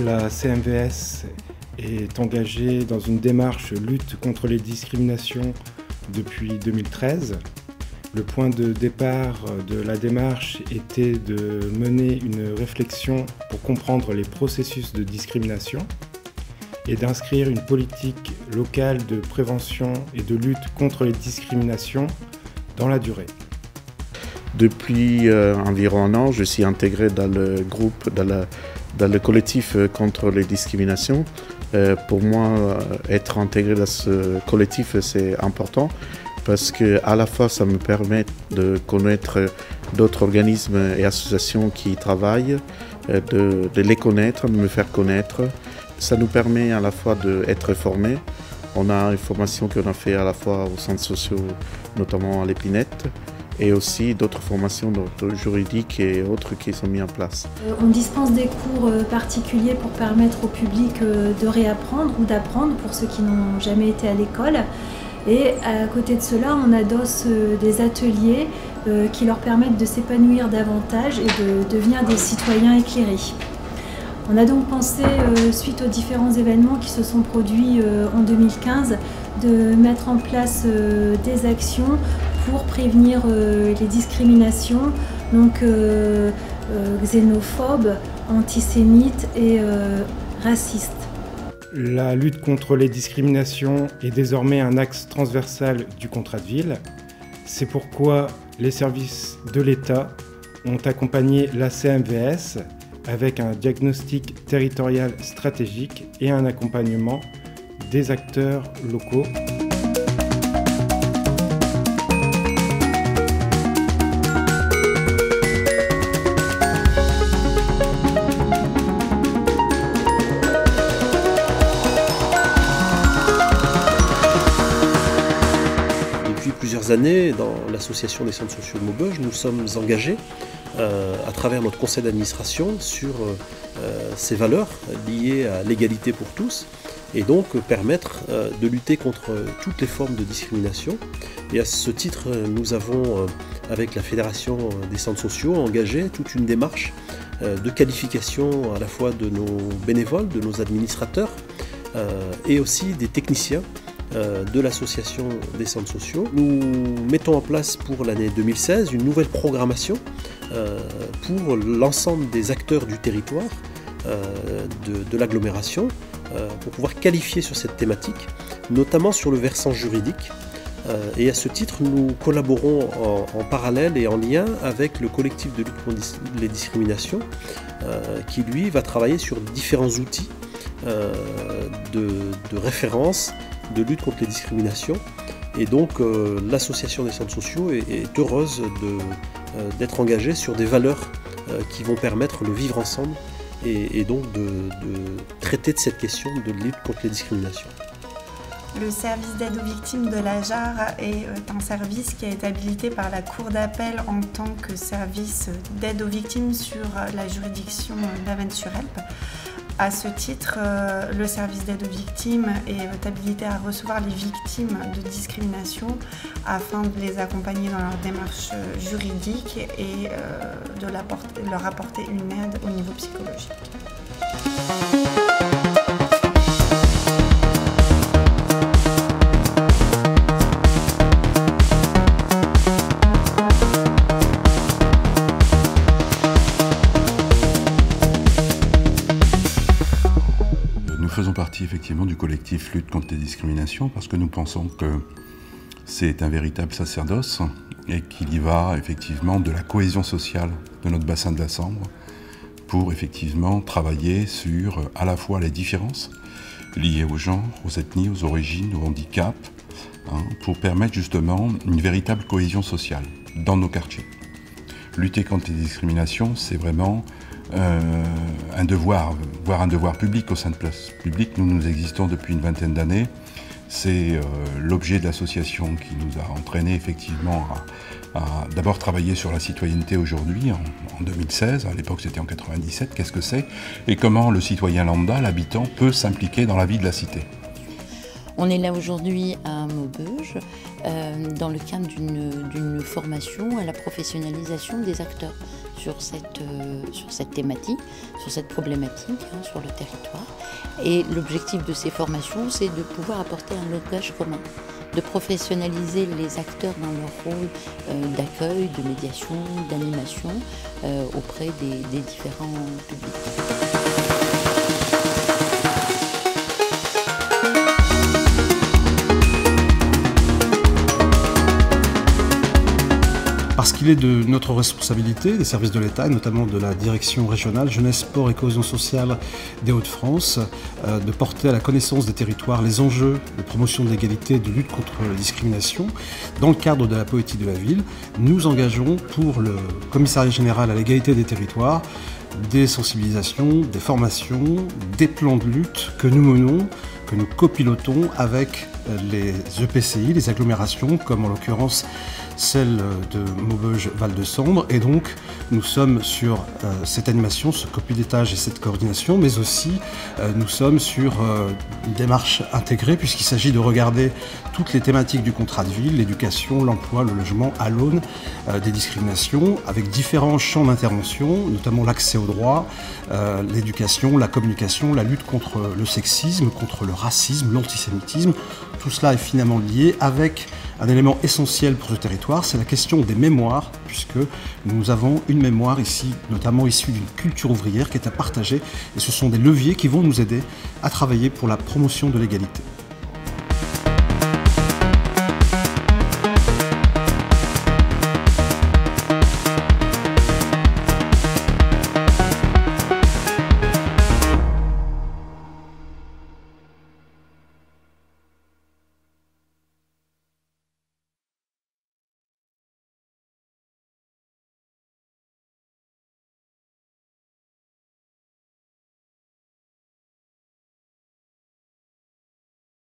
La CMVS est engagée dans une démarche lutte contre les discriminations depuis 2013. Le point de départ de la démarche était de mener une réflexion pour comprendre les processus de discrimination et d'inscrire une politique locale de prévention et de lutte contre les discriminations dans la durée. Depuis environ un an, je suis intégré dans le groupe, dans le collectif contre les discriminations. Pour moi, être intégré dans ce collectif, c'est important parce que à la fois, ça me permet de connaître d'autres organismes et associations qui travaillent, de les connaître, de me faire connaître. Ça nous permet à la fois d'être formés. On a une formation qu'on a fait à la fois aux centres sociaux, notamment à l'Épinette, et aussi d'autres formations juridiques et autres qui sont mises en place. On dispense des cours particuliers pour permettre au public de réapprendre ou d'apprendre pour ceux qui n'ont jamais été à l'école. Et à côté de cela, on adosse des ateliers qui leur permettent de s'épanouir davantage et de devenir des citoyens éclairés. On a donc pensé, suite aux différents événements qui se sont produits en 2015, de mettre en place des actions pour prévenir les discriminations, donc xénophobes, antisémites et racistes. La lutte contre les discriminations est désormais un axe transversal du contrat de ville. C'est pourquoi les services de l'État ont accompagné la CMVS avec un diagnostic territorial stratégique et un accompagnement des acteurs locaux. Depuis plusieurs années, dans l'association des centres sociaux de Maubeuge, nous sommes engagés à travers notre conseil d'administration sur ces valeurs liées à l'égalité pour tous et donc permettre de lutter contre toutes les formes de discrimination. Et à ce titre, nous avons, avec la Fédération des centres sociaux, engagé toute une démarche de qualification à la fois de nos bénévoles, de nos administrateurs et aussi des techniciens de l'association des centres sociaux. Nous mettons en place pour l'année 2016 une nouvelle programmation pour l'ensemble des acteurs du territoire de l'agglomération pour pouvoir qualifier sur cette thématique, notamment sur le versant juridique. Et à ce titre, nous collaborons en parallèle et en lien avec le collectif de lutte contre les discriminations qui, lui, va travailler sur différents outils de référence de lutte contre les discriminations. Et donc l'association des centres sociaux est heureuse d'être engagée sur des valeurs qui vont permettre le vivre ensemble et donc de traiter de cette question de lutte contre les discriminations. Le service d'aide aux victimes de la JAR est un service qui a été habilité par la Cour d'appel en tant que service d'aide aux victimes sur la juridiction d'Avesnes-sur-Helpe. À ce titre, le service d'aide aux victimes est habilité à recevoir les victimes de discrimination afin de les accompagner dans leur démarche juridique et de leur apporter une aide au niveau psychologique. Nous faisons partie effectivement du collectif Lutte contre les discriminations parce que nous pensons que c'est un véritable sacerdoce et qu'il y va effectivement de la cohésion sociale de notre bassin de la Sambre pour effectivement travailler sur à la fois les différences liées aux genres, aux ethnies, aux origines, aux handicaps, pour permettre justement une véritable cohésion sociale dans nos quartiers. Lutter contre les discriminations, c'est vraiment un devoir, voire un devoir public au sein de Place Publique. Nous existons depuis une vingtaine d'années. C'est l'objet de l'association qui nous a entraîné effectivement à d'abord travailler sur la citoyenneté aujourd'hui, en 2016. À l'époque, c'était en 97. Qu'est-ce que c'est? Et comment le citoyen lambda, l'habitant, peut s'impliquer dans la vie de la cité? On est là aujourd'hui à Maubeuge dans le cadre d'une formation à la professionnalisation des acteurs sur cette thématique, sur cette problématique, sur le territoire. Et l'objectif de ces formations, c'est de pouvoir apporter un langage commun, de professionnaliser les acteurs dans leur rôle d'accueil, de médiation, d'animation auprès des différents publics. Parce qu'il est de notre responsabilité, des services de l'État, et notamment de la direction régionale Jeunesse, Sport et Cohésion sociale des Hauts-de-France, de porter à la connaissance des territoires les enjeux de promotion de l'égalité et de lutte contre la discrimination. Dans le cadre de la politique de la ville, nous engageons pour le Commissariat général à l'égalité des territoires des sensibilisations, des formations, des plans de lutte que nous menons, que nous copilotons avec les EPCI, les agglomérations, comme en l'occurrence celle de Maubeuge-Val-de-Sambre. Et donc, nous sommes sur cette animation, ce copilotage et cette coordination, mais aussi nous sommes sur une démarche intégrée, puisqu'il s'agit de regarder toutes les thématiques du contrat de ville, l'éducation, l'emploi, le logement, à l'aune des discriminations, avec différents champs d'intervention, notamment l'accès aux droits, l'éducation, la communication, la lutte contre le sexisme, contre le racisme, l'antisémitisme. Tout cela est finalement lié avec un élément essentiel pour ce territoire, c'est la question des mémoires, puisque nous avons une mémoire ici, notamment issue d'une culture ouvrière qui est à partager, et ce sont des leviers qui vont nous aider à travailler pour la promotion de l'égalité.